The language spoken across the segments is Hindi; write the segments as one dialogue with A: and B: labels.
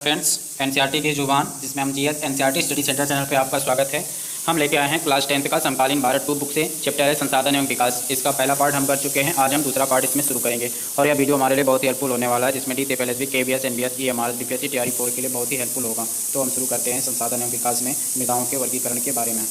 A: फ्रेंड्स, एनसीईआरटी की जुबान जिसमें हम GS NCERT study centre channel पे आपका स्वागत है। हम लेके आए हैं क्लास 10th का समकालीन भारत 2 बुक से चैप्टर है संसाधन एवं विकास। इसका पहला पार्ट हम कर चुके हैं, आज हम दूसरा पार्ट इसमें शुरू करेंगे और यह वीडियो हमारे लिए बहुत ही हेल्पफुल होने वाला है, जिसमें DCPLSB, KBS, NBS, EMR, BPSC, TRE4 के लिए बहुत ही हेल्पफुल होगा। तो हम शुरू करते हैं संसाधन एवं विकास में मृदाओं के वर्गीकरण के बारे में।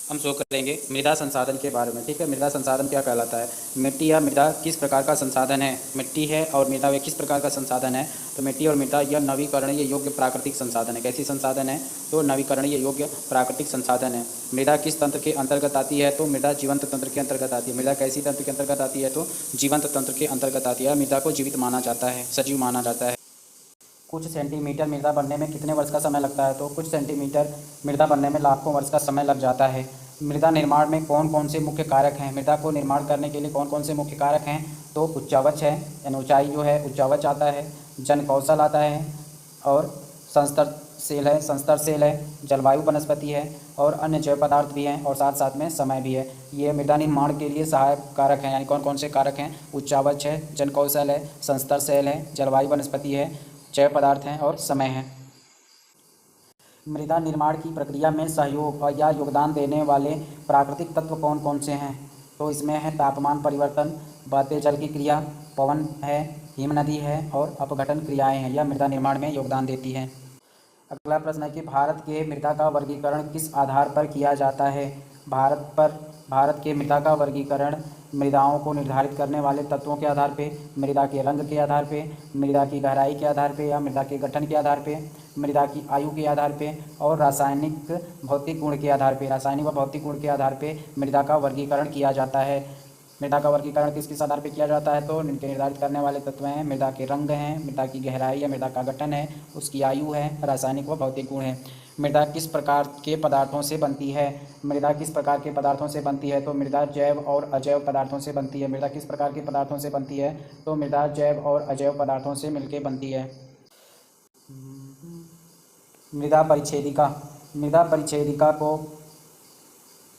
A: हम शो करेंगे मृदा संसाधन के बारे में। ठीक है, मृदा संसाधन क्या कहलाता है? मिट्टी या मृदा किस प्रकार का संसाधन है? मिट्टी है और मृदा वे किस प्रकार का संसाधन है? तो मिट्टी और मृदा यह नवीकरणीय योग्य प्राकृतिक संसाधन है। कैसी संसाधन है? तो नवीकरणीय योग्य प्राकृतिक संसाधन है। मृदा किस तंत्र के अंतर्गत आती है? तो मृदा जीवंत तंत्र के अंतर्गत आती है। मृदा कैसी तंत्र के अंतर्गत आती है? तो जीवंत तंत्र के अंतर्गत आती है। मृदा को जीवित माना जाता है, सजीव माना जाता है। कुछ सेंटीमीटर मृदा बनने में कितने वर्ष का समय लगता है? तो कुछ सेंटीमीटर मृदा बनने में लाखों वर्ष का समय लग जाता है। मृदा निर्माण में कौन कौन से मुख्य कारक हैं? मृदा को निर्माण करने के लिए कौन कौन से मुख्य कारक हैं? तो उच्चावच है, यानी ऊंचाई जो है उच्चावच आता है, जन कौशल आता है और संस्तरशील है, जलवायु वनस्पति है और अन्य जैव पदार्थ भी हैं और साथ साथ में समय भी है। ये मृदा निर्माण के लिए सहायक कारक हैं। यानी कौन कौन से कारक हैं? उच्चावच है, जन कौशल है, संस्तरशील है, जलवायु वनस्पति है, जैव पदार्थ हैं और समय है। मृदा निर्माण की प्रक्रिया में सहयोग या योगदान देने वाले प्राकृतिक तत्व कौन कौन से हैं? तो इसमें है तापमान परिवर्तन, बहते जल की क्रिया, पवन है, हिमनदी है और अपघटन क्रियाएं हैं। यह मृदा निर्माण में योगदान देती हैं। अगला प्रश्न है कि भारत के मृदा का वर्गीकरण किस आधार पर किया जाता है? भारत के मृदा का वर्गीकरण मृदाओं को निर्धारित करने वाले तत्वों के आधार पे, मृदा के रंग के आधार पे, मृदा की गहराई के आधार पे या मृदा के गठन के आधार पे, मृदा की आयु के आधार पे और रासायनिक भौतिक गुण के आधार पे, रासायनिक व भौतिक गुण के आधार पे मृदा का वर्गीकरण किया जाता है। मृदा का वर्गीकरण किस किस आधार पर किया जाता है? तो इनके निर्धारित करने वाले तत्व हैं, मृदा के रंग हैं, मृदा की गहराई या मृदा का गठन है, उसकी आयु है, रासायनिक व भौतिक गुण है। मृदा किस प्रकार के पदार्थों से बनती है? मृदा किस प्रकार के पदार्थों से बनती है? तो मृदा जैव और अजैव पदार्थों से बनती है। मृदा किस प्रकार के पदार्थों से बनती है? तो मृदा जैव और अजैव पदार्थों से मिलकर बनती है। मृदा परिच्छेदिका, मृदा परिच्छेदिका को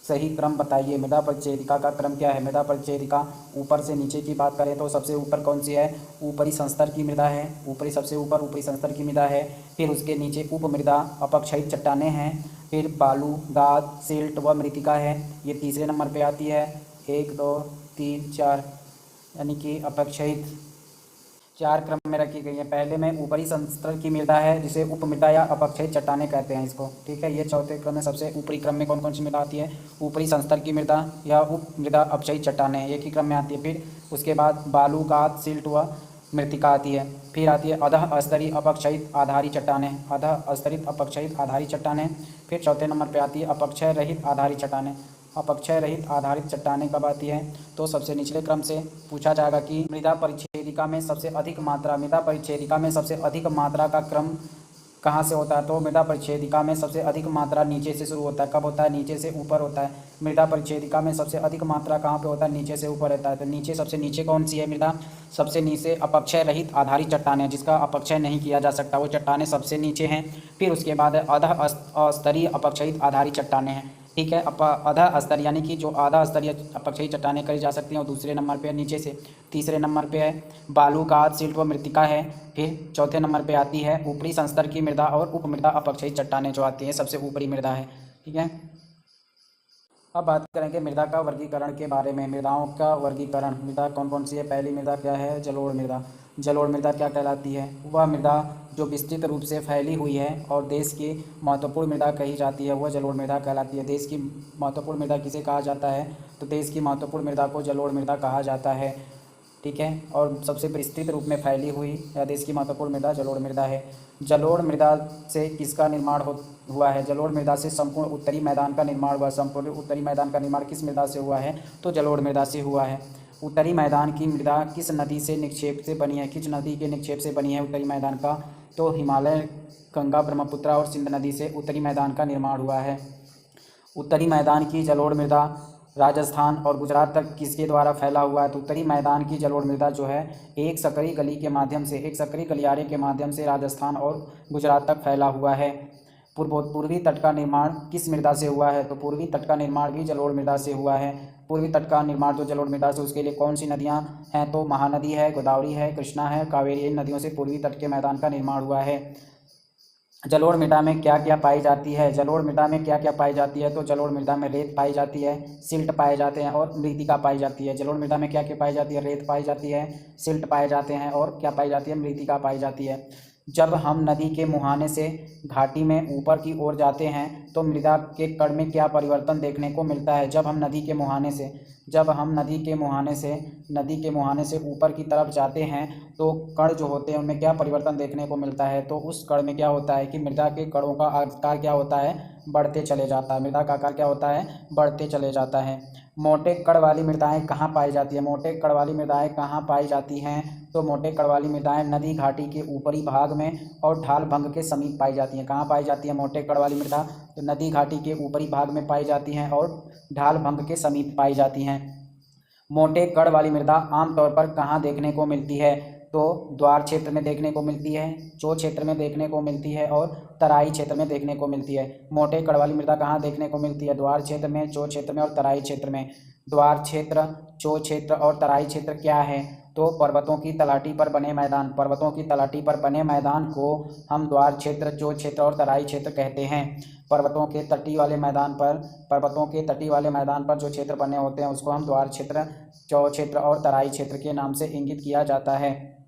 A: सही क्रम बताइए। मृदा परिच्छेदिका का क्रम क्या है? मृदा परिच्छेदिका ऊपर से नीचे की बात करें तो सबसे ऊपर कौन सी है? ऊपरी संस्तर की मृदा है। सबसे ऊपर ऊपरी संस्तर की मृदा है। फिर उसके नीचे उप मृदा अपक्षयित चट्टानें हैं। फिर बालू, गाद, सिल्ट व मृतिका है। ये तीसरे नंबर पर आती है। 1 2 3 4 यानी कि अपक्षयित 4 क्रम में रखी गई है। पहले में ऊपरी संस्तर की मृदा है जिसे उप मृदा या अपक्षयित चट्टानें कहते हैं इसको। ठीक है, ये चौथे क्रम में सबसे ऊपरी क्रम में कौन कौन सी मृदा आती है? ऊपरी संस्तर की मृदा या उप मृदा अपक्षयित चट्टानें, एक ही क्रम में आती है। फिर उसके बाद बालू, गाद, सिल्ट व मृतिका आती है। फिर आती है अधः स्तरीय अपक्षयित आधारी चट्टानें, अधः स्तरित अपक्षयित आधारी चट्टानें। फिर चौथे नंबर पर आती है अपक्षय रहित आधारी चट्टानें। अपक्षय रहित आधारित चट्टानें कब आती है? तो सबसे निचले क्रम से पूछा जाएगा कि मृदा परिच्छेदिका में सबसे अधिक मात्रा का क्रम कहाँ से होता है? तो मृदा परिच्छेदिका में सबसे अधिक मात्रा नीचे से शुरू होता है। कब होता है? नीचे से ऊपर होता है। मृदा परिच्छेदिका में सबसे अधिक मात्रा कहाँ पे होता है? नीचे से ऊपर रहता है। तो नीचे सबसे नीचे कौन सी है मृदा? सबसे नीचे अपक्षय रहित आधारित चट्टानें, जिसका अपक्षय नहीं किया जा सकता, वो चट्टानें सबसे नीचे हैं। फिर उसके बाद अधः स्तरीय अपक्षयित आधारित चट्टानें हैं। ठीक है। आधा स्तर यानी कि जो आधा स्तरीय अपक्षयी चट्टानें करी जा सकती हैं और दूसरे नंबर पे नीचे से। तीसरे नंबर पे है बालू का सिल्ट व मृत्तिका है। फिर चौथे नंबर पे आती है ऊपरी संस्तर की मृदा और उपमृदा अपक्षयी चट्टानें जो आती हैं, सबसे ऊपरी मृदा है। ठीक है। अब बात करेंगे मृदा का वर्गीकरण के बारे में। मृदाओं का वर्गीकरण, मृदा कौन कौन सी है। पहली मृदा क्या है, जलोढ़ मृदा। जलोढ़ मृदा क्या कहलाती है, वह मृदा जो विस्तृत रूप से फैली हुई है और देश की महत्वपूर्ण मृदा कही जाती है, वह जलोढ़ मृदा कहलाती है। देश की महत्वपूर्ण मृदा किसे कहा जाता है, तो देश की महत्वपूर्ण मृदा को जलोढ़ मृदा कहा जाता है। ठीक है। और सबसे विस्तृत रूप में फैली हुई या देश की महत्वपूर्ण मृदा जलोढ़ मृदा है। जलोढ़ मृदा से किसका निर्माण हुआ है, जलोढ़ मृदा से संपूर्ण उत्तरी मैदान का निर्माण हुआ। संपूर्ण उत्तरी मैदान का निर्माण किस मृदा से हुआ है, तो जलोढ़ मृदा से हुआ है। उत्तरी मैदान की मृदा किस नदी से निक्षेप से बनी है, किस नदी के निक्षेप से बनी है उत्तरी मैदान का, तो हिमालय, गंगा, ब्रह्मपुत्र और सिंध नदी से उत्तरी मैदान का निर्माण हुआ है। उत्तरी मैदान की जलोढ़ मृदा राजस्थान और गुजरात तक किसके द्वारा फैला हुआ है, तो उत्तरी मैदान की जलोढ़ मृदा जो है एक सकरी गली के माध्यम से, एक सकरी गलियारे के माध्यम से राजस्थान और गुजरात तक फैला हुआ है। पूर्वी तट का निर्माण किस मृदा से हुआ है, तो पूर्वी तट का निर्माण भी जलोढ़ मृदा से हुआ है। पूर्वी तट का निर्माण जो जलोढ़ मृदा से, उसके लिए कौन सी नदियाँ हैं, तो महानदी है, गोदावरी है, कृष्णा है, कावेरी। इन नदियों से पूर्वी तट के मैदान का निर्माण हुआ है। जलोढ़ मृदा में क्या क्या पाई जाती है, जलोढ़ मृदा में क्या क्या पाई जाती है, तो जलोढ़ मृदा में रेत पाई जाती है, सिल्ट पाए जाते हैं और मृत्तिका पाई जाती है। जलोढ़ मृदा में क्या क्या पाई जाती है, रेत पाई जाती है, सिल्ट पाए जाते हैं और क्या पाई जाती है, मृत्तिका पाई जाती है। जब हम नदी के मुहाने से घाटी में ऊपर की ओर जाते हैं तो मृदा के कण में क्या परिवर्तन देखने को मिलता है। जब हम नदी के मुहाने से, जब हम नदी के मुहाने से ऊपर की तरफ जाते हैं तो कण जो होते हैं उनमें क्या परिवर्तन देखने को मिलता है, तो उस कण में क्या होता है कि मृदा के कणों का आकार क्या होता है, बढ़ते चले जाता है। मृदा का आकार क्या होता है, बढ़ते चले जाता है। मोटे कण वाली मृदाएं कहाँ पाई जाती है, मोटे कण वाली मृदाएं कहाँ पाई जाती हैं, तो मोटे कण वाली मृदाएं नदी घाटी के ऊपरी भाग में और ढाल भंग के समीप पाई जाती हैं। कहाँ पाई जाती है मोटे कण वाली मृदा, तो नदी घाटी के ऊपरी भाग में पाई जाती हैं और ढाल भंग के समीप पाई जाती हैं। मोटे कण वाली मृदा आमतौर पर कहाँ देखने को मिलती है, तो द्वार क्षेत्र में देखने को मिलती है, चो क्षेत्र में देखने को मिलती है और तराई क्षेत्र में देखने को मिलती है। मोटे कण वाली मृदा कहाँ देखने को मिलती है, द्वार क्षेत्र में, चो क्षेत्र में और तराई क्षेत्र में। द्वार क्षेत्र, चो क्षेत्र और तराई क्षेत्र क्या है, तो पर्वतों की तलाटी पर बने मैदान। पर्वतों की तलाटी पर बने मैदान को हम द्वार क्षेत्र, चो क्षेत्र और तराई क्षेत्र कहते हैं। पर्वतों के तटीय वाले मैदान पर जो क्षेत्र बने होते हैं उसको हम द्वार क्षेत्र, चौ क्षेत्र और तराई क्षेत्र के नाम से इंगित किया जाता है।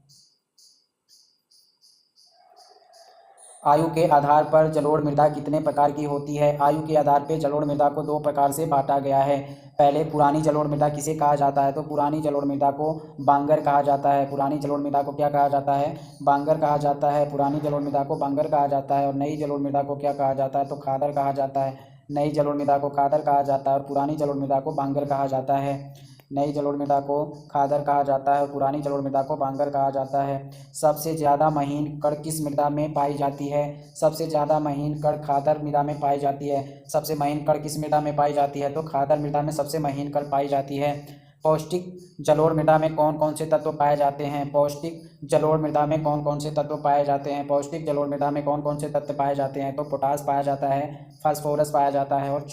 A: आयु के आधार पर जलोढ़ मृदा कितने प्रकार की होती है, आयु के आधार पर जलोढ़ मृदा को दो प्रकार से बांटा गया है। पहले पुरानी जलोढ़ मृदा किसे कहा जाता है, तो पुरानी जलोढ़ मृदा को बांगर कहा जाता है। पुरानी जलोढ़ मृदा को क्या कहा जाता है, बांगर कहा जाता है। पुरानी जलोढ़ मृदा को बांगर कहा जाता है। और नई जलोढ़ मृदा को क्या कहा जाता है, तो खादर कहा जाता है। नई जलोढ़ मृदा को खादर कहा जाता है और पुरानी जलोढ़ मृदा को बांगर कहा जाता है। नई जलोढ़ मृदा को खादर कहा जाता है और पुरानी जलोढ़ मृदा को बांगर कहा जाता है। सबसे ज़्यादा महीन कण किस मृदा में पाई जाती है, सबसे ज़्यादा महीन कण खादर मृदा में पाई जाती है। सबसे महीन कण किस मृदा में पाई जाती है, तो खादर मृदा में सबसे महीन कण पाई जाती है। पौष्टिक जलोढ़ मृदा में कौन कौन से तत्व पाए जाते हैं, पौष्टिक जलोढ़ मृदा में कौन कौन से तत्व पाए जाते हैं, पौष्टिक जलोढ़ मृदा में कौन कौन से तत्व पाए जाते हैं, तो पोटास पाया जाता है, फास्फोरस पाया जाता है और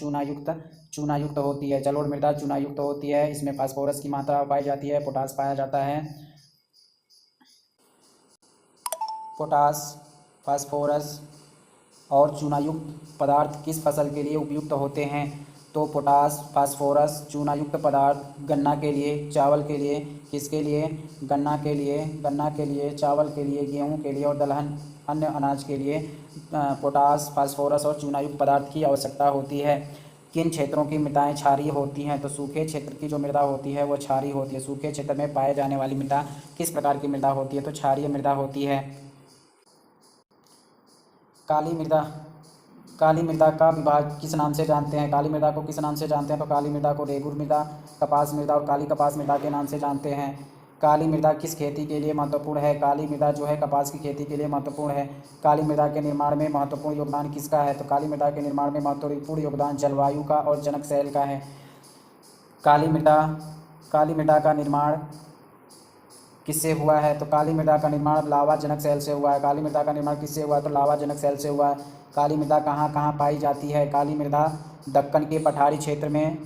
A: चूनायुक्त होती है। जलोढ़ मृदा चूनायुक्त होती है, इसमें फास्फोरस की मात्रा पाई जाती है, पोटास पाया जाता है। पोटास, फास्फोरस और चूनायुक्त पदार्थ किस फसल के लिए उपयुक्त होते हैं, तो पोटास, फास्फोरस, चूनायुक्त पदार्थ गन्ना के लिए, चावल के लिए, किसके लिए, गन्ना के लिए, चावल के लिए, गेहूं के लिए और दलहन अन्य अनाज के लिए पोटास, फास्फोरस और चूनायुक्त पदार्थ की आवश्यकता होती है। किन क्षेत्रों की मृदाएं क्षारीय होती हैं, तो सूखे क्षेत्र की जो मृदा होती है वो क्षारीय होती है। सूखे क्षेत्र में पाए जाने वाली मृदा किस प्रकार की मृदा होती है, तो क्षारीय मृदा होती है। काली मृदा, काली मृदा का विभाग किस नाम से जानते हैं, काली मृदा को किस नाम से जानते हैं, तो काली मृदा को रेगुर मृदा, कपास मृदा और काली कपास मृदा के नाम से जानते हैं। काली मृदा किस खेती के लिए महत्वपूर्ण है, काली मृदा जो है कपास की खेती के लिए महत्वपूर्ण है। काली मृदा के निर्माण में महत्वपूर्ण योगदान किसका है, तो काली मृदा के निर्माण में महत्वपूर्ण योगदान जलवायु का और जनक शैल का है। काली मृदा का निर्माण किससे हुआ है, तो काली मृदा का निर्माण लावा जनक शैल से हुआ है। काली मृदा का निर्माण किससे हुआ है, तो लावा जनक शैल से हुआ है। काली मृदा कहाँ कहाँ पाई जाती है, काली मृदा दक्कन के पठारी क्षेत्र में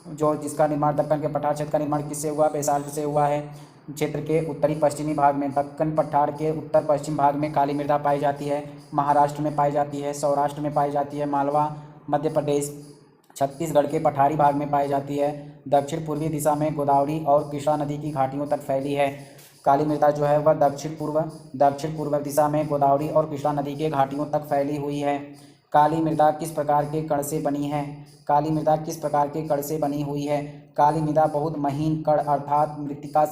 A: जो जिसका निर्माण दक्कन के पठार क्षेत्र का निर्माण किससे हुआ? बेसाल्ट से हुआ है। क्षेत्र के उत्तरी पश्चिमी भाग में दक्कन पठार के उत्तर पश्चिम भाग में काली मृदा पाई जाती है। महाराष्ट्र में पाई जाती है, सौराष्ट्र में पाई जाती है, मालवा मध्य प्रदेश छत्तीसगढ़ के पठारी भाग में पाई जाती है। दक्षिण पूर्वी दिशा में गोदावरी और कृष्णा नदी की घाटियों तक फैली है। काली मृदा जो है वह दक्षिण पूर्व दिशा में गोदावरी और कृष्णा नदी के घाटियों तक फैली हुई है। काली मृदा किस प्रकार के कण से बनी है? काली मृदा किस प्रकार के कण से बनी हुई है? काली मृदा बहुत महीन कण अर्थात मृत्तिका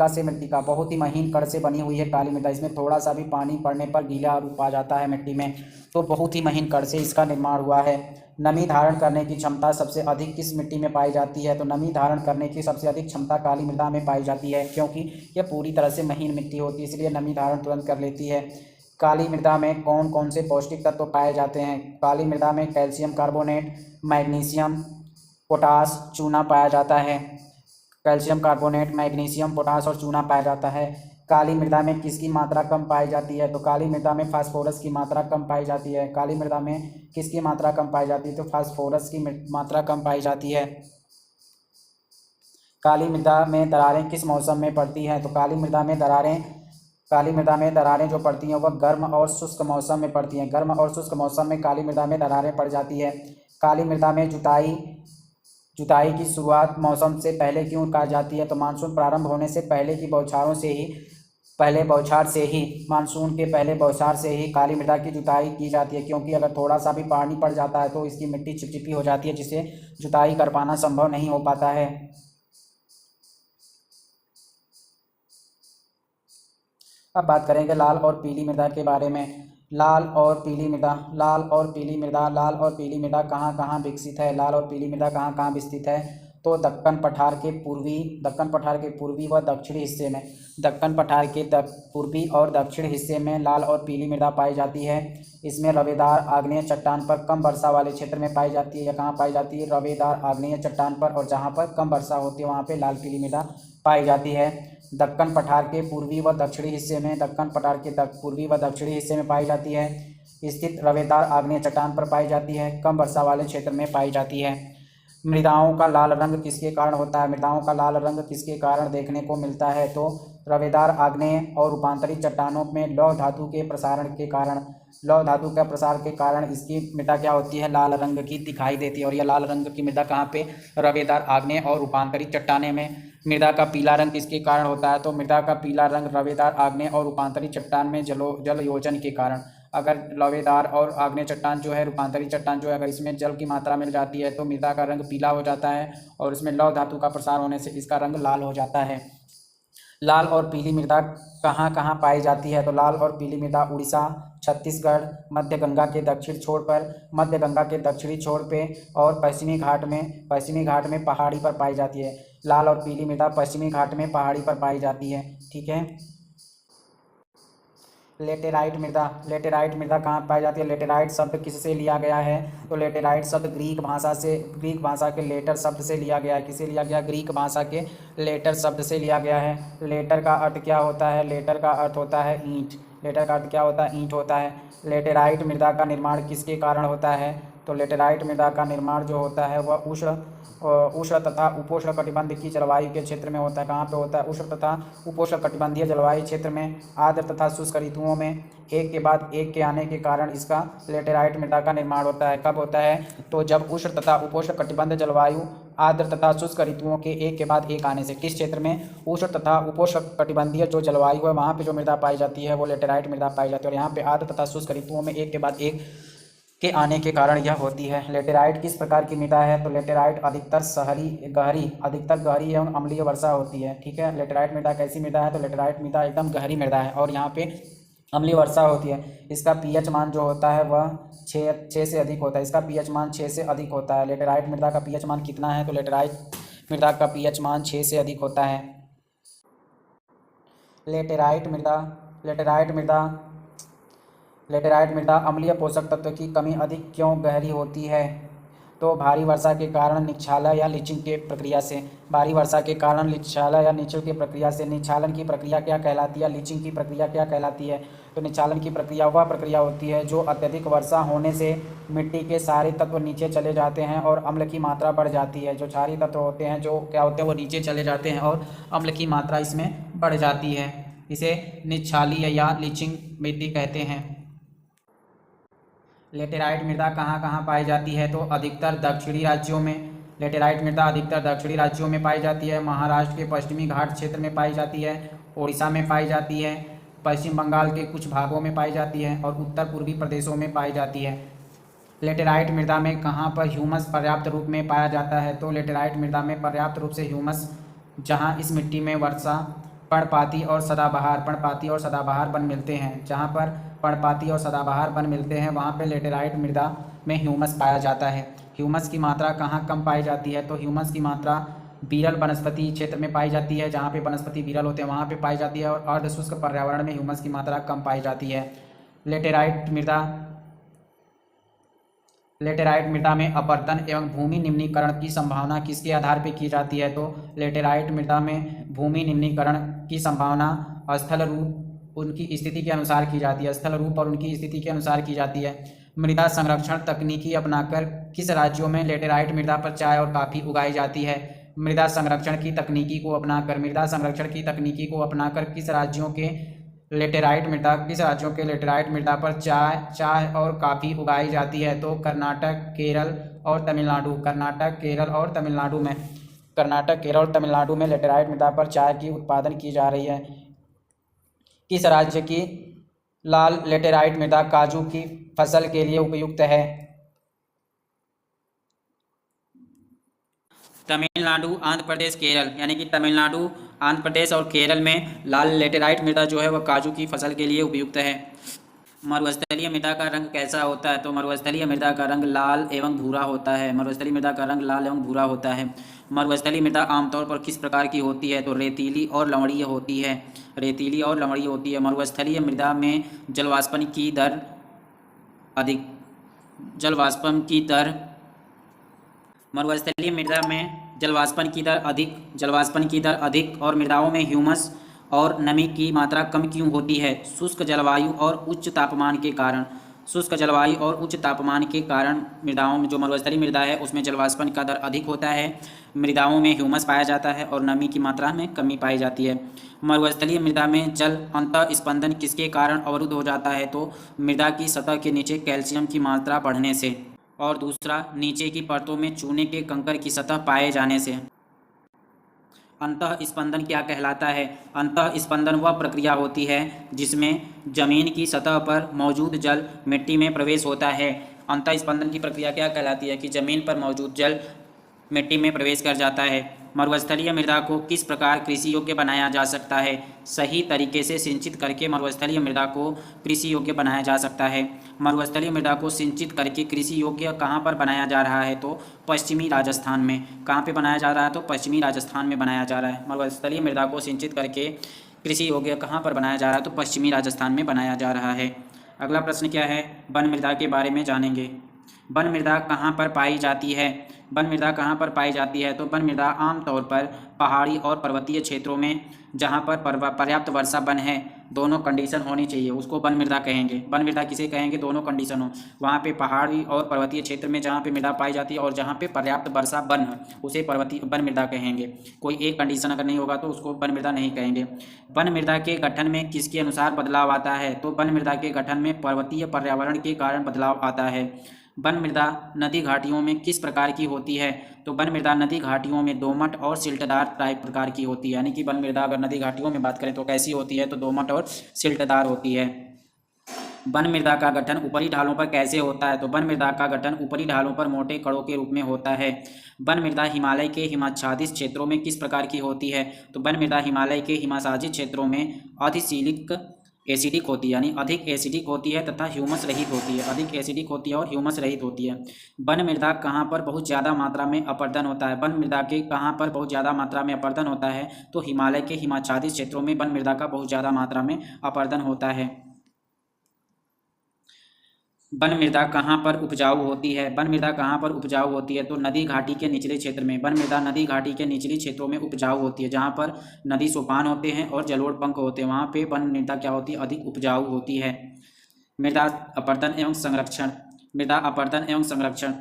A: से मृत्तिका बहुत ही महीन कण से बनी हुई है काली मृदा। इसमें थोड़ा सा भी पानी पड़ने पर गीला रूप आ जाता है मिट्टी में, तो बहुत ही महीन कण से इसका निर्माण हुआ है। नमी धारण करने की क्षमता सबसे अधिक किस मिट्टी में पाई जाती है? तो नमी धारण करने की सबसे अधिक क्षमता काली मृदा में पाई जाती है, क्योंकि यह पूरी तरह से महीन मिट्टी होती है, इसलिए नमी धारण तुरंत कर लेती है। काली मृदा में कौन कौन से पौष्टिक तत्व पाए जाते हैं? काली मृदा में कैल्शियम कार्बोनेट, मैग्नीशियम, पोटास, चूना पाया जाता है। कैल्शियम कार्बोनेट, मैग्नीशियम, पोटास और चूना पाया जाता है। काली मृदा में किसकी मात्रा कम पाई जाती है? तो काली मृदा में फास्फोरस की मात्रा कम पाई जाती है। काली मृदा में किसकी मात्रा कम पाई जाती है? तो फास्फोरस की मात्रा कम पाई जाती है। काली मृदा में दरारें किस मौसम में पड़ती हैं? तो काली मृदा में दरारें जो पड़ती हैं वह गर्म और शुष्क मौसम में पड़ती हैं। गर्म और शुष्क मौसम में काली मृदा में दरारें पड़ जाती है। काली मृदा में जुताई की शुरुआत मौसम से पहले क्यों की जाती है? तो मानसून प्रारंभ होने से पहले की बौछारों से ही मानसून के पहले बौछार से ही काली मृदा की जुताई की जाती है, क्योंकि अगर थोड़ा सा भी पानी पड़ जाता है तो इसकी मिट्टी चिपचिपी हो जाती है, जिससे जुताई कर पाना संभव नहीं हो पाता है। अब बात करेंगे लाल और पीली मृदा के बारे में। लाल और पीली मृदा कहाँ कहाँ विकसित है? लाल और पीली मृदा कहाँ कहाँ विकसित है? तो दक्कन पठार के पूर्वी व दक्षिणी हिस्से में पूर्वी और दक्षिण हिस्से में लाल और पीली मृदा पाई जाती है। इसमें रवेदार आग्नेय चट्टान पर कम वर्षा वाले क्षेत्र में पाई जाती है। या कहाँ पाई जाती है? रवेदार आग्नेय चट्टान पर, और जहाँ पर कम वर्षा होती है वहाँ पे लाल पीली मृदा पाई जाती है। दक्कन पठार के पूर्वी व दक्षिणी हिस्से में पाई जाती है। स्थित रवेदार आग्नेय चट्टान पर पाई जाती है। कम वर्षा वाले क्षेत्र में पाई जाती है। मृदाओं का लाल रंग किसके कारण होता है? मृदाओं का लाल रंग किसके कारण देखने को मिलता है? तो रवेदार आग्नेय और रूपांतरित चट्टानों में लौह धातु के प्रसार के कारण इसकी मृदा क्या होती है? लाल रंग की दिखाई देती है। और यह लाल रंग की मृदा कहाँ पे? रवेदार आग्नेय और रूपांतरित चट्टाने में। मृदा का पीला रंग किसके कारण होता है? तो मृदा का पीला रंग रवेदार आग्नेय और रूपांतरित चट्टान में जल योजन के कारण। अगर लवेदार और आग्नेय चट्टान जो है, रूपांतरित चट्टान जो है, अगर इसमें जल की मात्रा मिल जाती है तो मृदा का रंग पीला हो जाता है, और इसमें लौह धातु का प्रसार होने से इसका रंग लाल हो जाता है। लाल और पीली मृदा कहाँ कहाँ पाई जाती है? तो लाल और पीली मृदा उड़ीसा, छत्तीसगढ़, मध्य गंगा के दक्षिणी छोर पे और पश्चिमी घाट में पहाड़ी पर पाई जाती है। लाल और पीली मृदा पश्चिमी घाट में पहाड़ी पर पाई जाती है। ठीक है। लेटेराइट मृदा कहाँ पाई जाती है? लेटेराइट शब्द किससे लिया गया है? तो लेटेराइट शब्द ग्रीक भाषा के लेटर शब्द से लिया गया है। किससे लिया गया? ग्रीक भाषा के लेटर शब्द से लिया गया है। लेटर का अर्थ क्या होता है? लेटर का अर्थ होता है ईंट। लेटर का अर्थ क्या होता है? ईंट होता है। लेटेराइट मृदा का निर्माण किसके कारण होता है? तो लेटेराइट मृदा का निर्माण जो होता है वह उष्ण तथा उपोष्ण कटिबंध की जलवायु के क्षेत्र में होता है। कहाँ पे होता है? उष्ण तथा उपोष्ण कटिबंधीय जलवायु क्षेत्र में आर्द्र तथा शुष्क ऋतुओं में एक के बाद एक के आने के कारण इसका लेटेराइट मृदा का निर्माण होता है। कब होता है? तो जब उष्ण तथा उपोष्ण कटिबंध जलवायु आर्द्र तथा शुष्क ऋतुओं के एक के बाद एक आने से। किस क्षेत्र में? उष्ण तथा उपोष्ण कटिबंधीय जो जलवायु है वहाँ पे जो मृदा पाई जाती है वो लेटेराइट मृदा पाई जाती है, और यहाँ पे आर्द्र तथा शुष्क ऋतुओं में एक के बाद एक के आने के कारण यह होती है। लेटेराइट किस प्रकार की मृदा है? तो लेटेराइट अधिकतर गहरी एवं अम्लीय वर्षा होती है। ठीक है। लेटेराइट मृदा कैसी मृदा है? तो लेटेराइट मृदा एकदम गहरी मृदा है और यहाँ पे अम्लीय वर्षा होती है। इसका पीएच मान जो होता है वह 6 से अधिक होता है। इसका पीएच मान 6 से अधिक होता है। लेटेराइट मृदा का पीएच मान कितना है? तो लेटेराइट मृदा का पीएच मान 6 से अधिक होता है। लेटेराइट मृदा अम्लीय पोषक तत्व की कमी अधिक क्यों गहरी होती है? तो भारी वर्षा के कारण निक्षालन या लीचिंग के प्रक्रिया से। भारी वर्षा के कारण निक्षालन या लीचिंग की प्रक्रिया से। निक्षालन की प्रक्रिया क्या कहलाती है, लीचिंग की प्रक्रिया क्या कहलाती है? तो निक्षालन की प्रक्रिया वह प्रक्रिया होती है जो अत्यधिक वर्षा होने से मिट्टी के सारे तत्व नीचे चले जाते हैं और अम्ल की मात्रा बढ़ जाती है। जो क्षारीय तत्व होते हैं जो क्या होते हैं वो नीचे चले जाते हैं और अम्ल की मात्रा इसमें बढ़ जाती है। इसे निक्षालीय या लीचिंग मिट्टी कहते हैं। लेटेराइट मृदा कहाँ कहाँ पाई जाती है? तो अधिकतर दक्षिणी राज्यों में। लेटेराइट मृदा अधिकतर दक्षिणी राज्यों में पाई जाती है। महाराष्ट्र के पश्चिमी घाट क्षेत्र में पाई जाती है, उड़ीसा में पाई जाती है, पश्चिम बंगाल के कुछ भागों में पाई जाती है और उत्तर पूर्वी प्रदेशों में पाई जाती है। लेटेराइट मृदा में कहाँ पर ह्यूमस पर्याप्त रूप में पाया जाता है? तो लेटेराइट मृदा में पर्याप्त रूप से ह्यूमस जहाँ इस मिट्टी में वर्षा पर्णपाती और सदाबहार वन मिलते हैं। जहाँ पर पर्णपाती और सदाबहार वन मिलते हैं वहाँ पे लेटेराइट मृदा में ह्यूमस पाया जाता है। ह्यूमस की मात्रा कहाँ कम पाई जाती है? तो ह्यूमस की मात्रा विरल वनस्पति क्षेत्र में पाई जाती है। जहाँ पे वनस्पति विरल होते हैं वहाँ पे पाई जाती है और अर्धशुष्क पर्यावरण में ह्यूमस की मात्रा कम पाई जाती है। लेटेराइट मृदा में अपरदन एवं भूमि निम्नीकरण की संभावना किसके आधार पर की जाती है? तो लेटेराइट मृदा में भूमि निम्नीकरण की संभावना स्थल रूप उनकी स्थिति के अनुसार की जाती है। स्थल रूप और उनकी स्थिति के अनुसार की जाती है। मृदा संरक्षण तकनीकी अपनाकर किस राज्यों में लेटेराइट मृदा पर चाय और कॉफी उगाई जाती है? मृदा संरक्षण की तकनीकी को अपनाकर किस राज्यों के लेटेराइट मृदा पर चाय और कॉफ़ी उगाई जाती है? तो कर्नाटक, केरल और तमिलनाडु में लेटेराइट मृदा पर चाय की उत्पादन की जा रही है। किस राज्य की लाल लेटेराइट मृदा काजू की फसल के लिए उपयुक्त है? तमिलनाडु, आंध्र प्रदेश, केरल। यानी कि तमिलनाडु, आंध्र प्रदेश और केरल में लाल लेटेराइट मृदा जो है वह काजू की फसल के लिए उपयुक्त है। मरुस्थलीय मृदा का रंग कैसा होता है? तो मरुस्थलीय मृदा का रंग लाल एवं भूरा होता है। मरुस्थलीय मृदा आमतौर पर किस प्रकार की होती है? तो रेतीली और लवणीय होती है। मरुस्थलीय मृदा में जलवाष्पन की दर अधिक और मृदाओं में ह्यूमस और नमी की मात्रा कम क्यों होती है? शुष्क जलवायु और उच्च तापमान के कारण मृदाओं में जो मरुस्थलीय मृदा है उसमें जलवाष्पन का दर अधिक होता है, मृदाओं में ह्यूमस पाया जाता है और नमी की मात्रा में कमी पाई जाती है। मरुस्थलीय मृदा में जल अंतः स्पंदन किसके कारण अवरुद्ध हो जाता है? तो मृदा की सतह के नीचे कैल्शियम की मात्रा बढ़ने से और दूसरा नीचे की परतों में चूने के कंकड़ की सतह पाए जाने से। अंतः स्पंदन क्या कहलाता है? अंतः स्पंदन वह प्रक्रिया होती है जिसमें जमीन की सतह पर मौजूद जल मिट्टी में प्रवेश होता है। अंतः स्पंदन की प्रक्रिया क्या कहलाती है? कि जमीन पर मौजूद जल मिट्टी में प्रवेश कर जाता है। मरुस्थलीय मृदा को किस प्रकार कृषि योग्य बनाया जा सकता है? सही तरीके से सिंचित करके मरुस्थलीय मृदा को कृषि योग्य बनाया जा सकता है। मरुस्थलीय मृदा को सिंचित करके कृषि योग्य कहाँ पर बनाया जा रहा है? तो पश्चिमी राजस्थान में। कहाँ पे बनाया जा रहा है? तो पश्चिमी राजस्थान में बनाया जा रहा है। मरुस्थलीय मृदा को सिंचित करके कृषि योग्य कहाँ पर बनाया जा रहा है? तो पश्चिमी राजस्थान में बनाया जा रहा है। अगला प्रश्न क्या है? वन मृदा के बारे में जानेंगे। वन मृदा कहाँ पर पाई जाती है? तो वन मृदा आमतौर पर पहाड़ी और पर्वतीय क्षेत्रों में जहाँ पर पर्याप्त वर्षा वन है, दोनों कंडीशन होनी चाहिए, उसको वन मृदा कहेंगे। वन मृदा किसे कहेंगे? दोनों कंडीशन हो। वहाँ पे पहाड़ी और पर्वतीय क्षेत्र में जहाँ पे मृदा पाई जाती है और जहाँ पे पर्याप्त वर्षा वन है उसे पर्वतीय वन मृदा कहेंगे। कोई एक कंडीशन अगर नहीं होगा तो उसको वन मृदा नहीं कहेंगे। वन मृदा के गठन में किसके अनुसार बदलाव आता है? तो वन मृदा के गठन में पर्वतीय पर्यावरण के कारण बदलाव आता है। वन मृदा नदी घाटियों में किस प्रकार की होती है? तो वन मृदा नदी घाटियों में दोमट और सिल्टदार टाइप प्रकार की होती है। यानी कि वन मृदा अगर नदी घाटियों में बात करें तो कैसी होती है? तो दोमट और सिल्टदार होती है। वन मृदा का गठन ऊपरी ढालों पर कैसे होता है? तो वन मृदा का गठन ऊपरी ढालों पर मोटे कणों के रूप में होता है। वन मृदा हिमालय के हिमाच्छादित क्षेत्रों में किस प्रकार की होती है? तो वन मृदा हिमालय के हिमाच्छादित क्षेत्रों में एसिडिक होती है, यानी अधिक एसिडिक होती है तथा ह्यूमस रहित होती है। अधिक एसिडिक होती है और ह्यूमस रहित होती है। वन मृदा कहाँ पर बहुत ज़्यादा मात्रा में अपर्दन होता है? वन मृदा के कहाँ पर बहुत ज़्यादा मात्रा में अपर्दन होता है? तो हिमालय के हिमाच्छादित क्षेत्रों में वन मृदा का बहुत ज़्यादा मात्रा में अपर्दन होता है। वन मृदा कहाँ पर उपजाऊ होती है? वन मृदा कहाँ पर उपजाऊ होती है? तो नदी घाटी के निचले क्षेत्र में। वन मृदा नदी घाटी के निचली क्षेत्रों में उपजाऊ होती है, जहाँ पर नदी सोपान होते हैं और जलोढ़ पंख होते हैं, वहाँ पे वन मृदा क्या होती है? अधिक उपजाऊ होती है। मृदा अपरदन एवं संरक्षण। मृदा अपरदन एवं संरक्षण।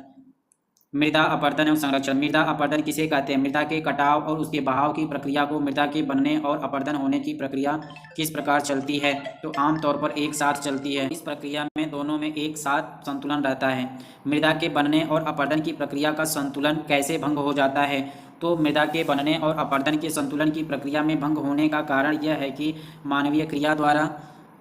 A: मृदा अपरदन एवं संरक्षण। मृदा अपरदन किसे कहते हैं? मृदा के कटाव और उसके बहाव की प्रक्रिया को मृदा के बनने और अपरदन होने की प्रक्रिया किस प्रकार चलती है? तो आमतौर पर एक साथ चलती है। इस प्रक्रिया में दोनों में एक साथ संतुलन रहता है। मृदा के बनने और अपरदन की प्रक्रिया का संतुलन कैसे भंग हो जाता है? तो मृदा के बनने और अपरदन के संतुलन की प्रक्रिया में भंग होने का कारण यह है कि मानवीय क्रिया द्वारा,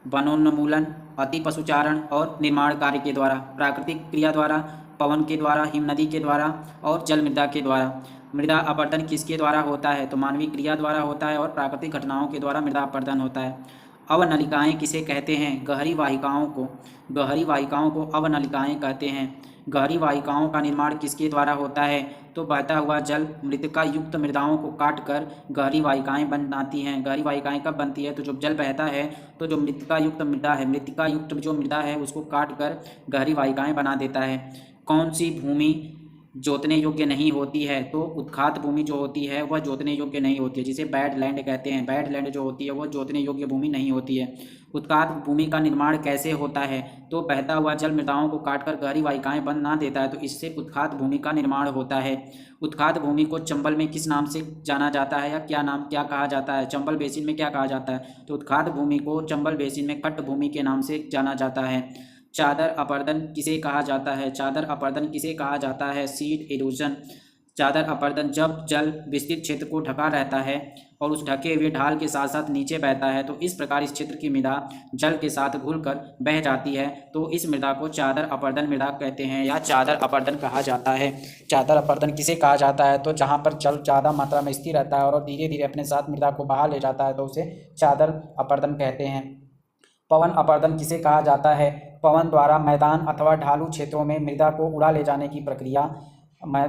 A: वनोन्मूलन, अति पशुचारण और निर्माण कार्य के द्वारा, प्राकृतिक क्रिया द्वारा, पवन के द्वारा, हिमनदी के द्वारा और जल मृदा के द्वारा। मृदा अपरदन किसके द्वारा होता है? तो मानवीय क्रिया द्वारा होता है और प्राकृतिक घटनाओं के द्वारा मृदा अपरदन होता है। अवनलिकाएं किसे कहते हैं? गहरी वाहिकाओं को। गहरी वाहिकाओं को अवनलिकाएं कहते हैं। गहरी वाहिकाओं का निर्माण किसके द्वारा होता है? तो बहता हुआ जल मृतिका युक्त मृदाओं को काट कर गहरी वाहिकाएं बनाती हैं। गहरी वाहिकाएं कब बनती है? तो जब जल बहता है तो जो मृतिका युक्त मृदा है, मृतिका युक्त जो मृदा है उसको काट कर गहरी वाहिकाएं बना देता है। कौन सी भूमि जोतने योग्य नहीं होती है? तो उत्खात भूमि जो होती है वह जोतने योग्य नहीं होती है, जिसे बैड लैंड कहते हैं। बैड लैंड जो होती है वह जोतने योग्य भूमि नहीं होती है। उत्खात भूमि का निर्माण कैसे होता है? तो बहता हुआ जल मृदाओं को काटकर गहरी वाहिकाएं बना देता है, तो इससे उत्खात भूमि का निर्माण होता है। उत्खात भूमि को चंबल में किस नाम से जाना जाता है, या क्या कहा जाता है? चंबल बेसिन में क्या कहा जाता है? तो उत्खात भूमि को चंबल बेसिन में कट भूमि के नाम से जाना जाता है। चादर अपरदन किसे कहा जाता है? चादर अपरदन किसे कहा जाता है? Seed erosion. चादर अपरदन जब जल विस्तृत क्षेत्र को ढका रहता है और उस ढके हुए ढाल के साथ साथ नीचे बहता है, तो इस प्रकार इस क्षेत्र की मृदा जल के साथ घुलकर बह जाती है, तो इस मृदा को चादर अपरदन मृदा कहते हैं या चादर अपरदन कहा जाता है। चादर अपरदन किसे कहा जाता है? तो जहाँ पर जल ज़्यादा मात्रा में स्थिर रहता है और धीरे धीरे अपने साथ मृदा को बहा ले जाता है, तो उसे चादर अपरदन कहते हैं। पवन अपरदन किसे कहा जाता है? पवन द्वारा मैदान अथवा ढालू क्षेत्रों में मृदा को उड़ा ले जाने की प्रक्रिया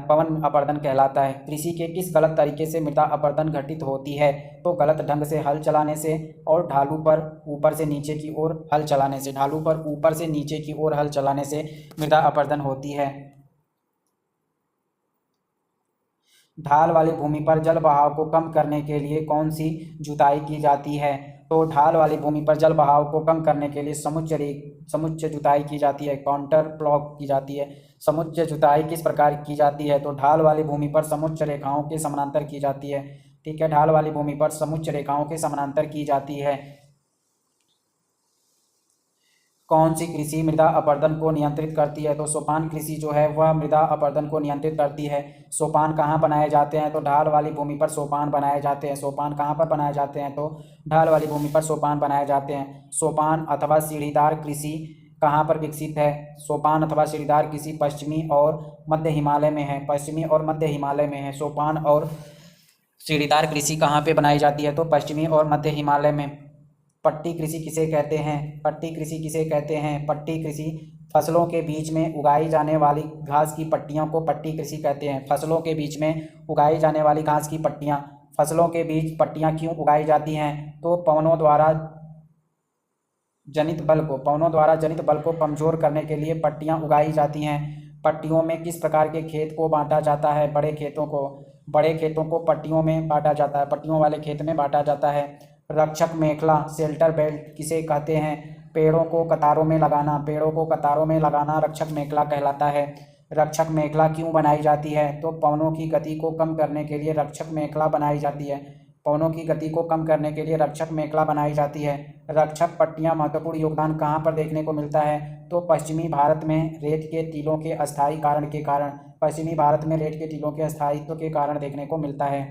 A: पवन अपरदन कहलाता है। कृषि के किस गलत तरीके से मृदा अपरदन घटित होती है? तो गलत ढंग से हल चलाने से और ढालू पर ऊपर से नीचे की ओर हल चलाने से। ढालू पर ऊपर से नीचे की ओर हल चलाने से मृदा अपरदन होती है। ढाल वाली भूमि पर जल बहाव को कम करने के लिए कौन सी जुताई की जाती है? तो ढाल वाली भूमि पर जल बहाव को कम करने के लिए समुच्चय जुताई की जाती है, काउंटर प्लॉ की जाती है। समुच्चय जुताई किस प्रकार की जाती है? तो ढाल वाली भूमि पर समुच्चय रेखाओं के समानांतर की जाती है। ठीक है, ढाल वाली भूमि पर समुच्चय रेखाओं के समानांतर की जाती है। कौन सी कृषि मृदा अपरदन को नियंत्रित करती है? तो सोपान कृषि जो है वह मृदा अपरदन को नियंत्रित करती है। सोपान कहाँ बनाए जाते हैं? तो ढाल वाली भूमि पर सोपान बनाए जाते हैं। सोपान कहाँ पर बनाए जाते हैं? तो ढाल वाली भूमि पर सोपान बनाए जाते हैं। सोपान अथवा सीढ़ीदार कृषि कहाँ पर विकसित है? सोपान अथवा सीढ़ीदार कृषि पश्चिमी और मध्य हिमालय में है। पश्चिमी और मध्य हिमालय में है। सोपान और सीढ़ीदार कृषि कहाँ पे बनाई जाती है? तो पश्चिमी और मध्य हिमालय में। पट्टी कृषि किसे कहते हैं? पट्टी कृषि किसे कहते हैं? पट्टी कृषि फसलों के बीच में उगाई जाने वाली घास की पट्टियों को पट्टी कृषि कहते हैं। फसलों के बीच में उगाई जाने वाली घास की पट्टियाँ, फसलों के बीच पट्टियाँ क्यों उगाई जाती हैं? तो पवनों द्वारा जनित बल को कमजोर करने के लिए पट्टियाँ उगाई जाती हैं। पट्टियों में किस प्रकार के खेत को बांटा जाता है? बड़े खेतों को पट्टियों में बांटा जाता है, पट्टियों वाले खेत में बांटा जाता है। रक्षक मेखला शेल्टर बेल्ट किसे कहते हैं? पेड़ों को कतारों में लगाना रक्षक मेखला कहलाता है। रक्षक मेखला क्यों बनाई जाती है? तो पवनों की गति को कम करने के लिए रक्षक मेखला बनाई जाती है। पवनों की गति को कम करने के लिए रक्षक मेखला बनाई जाती है। रक्षक पट्टियां महत्वपूर्ण योगदान कहाँ पर देखने को मिलता है? तो पश्चिमी भारत में रेत के टीलों के अस्थायी कारण के कारण, पश्चिमी भारत में रेत के टीलों के अस्थायित्व के कारण देखने को मिलता है।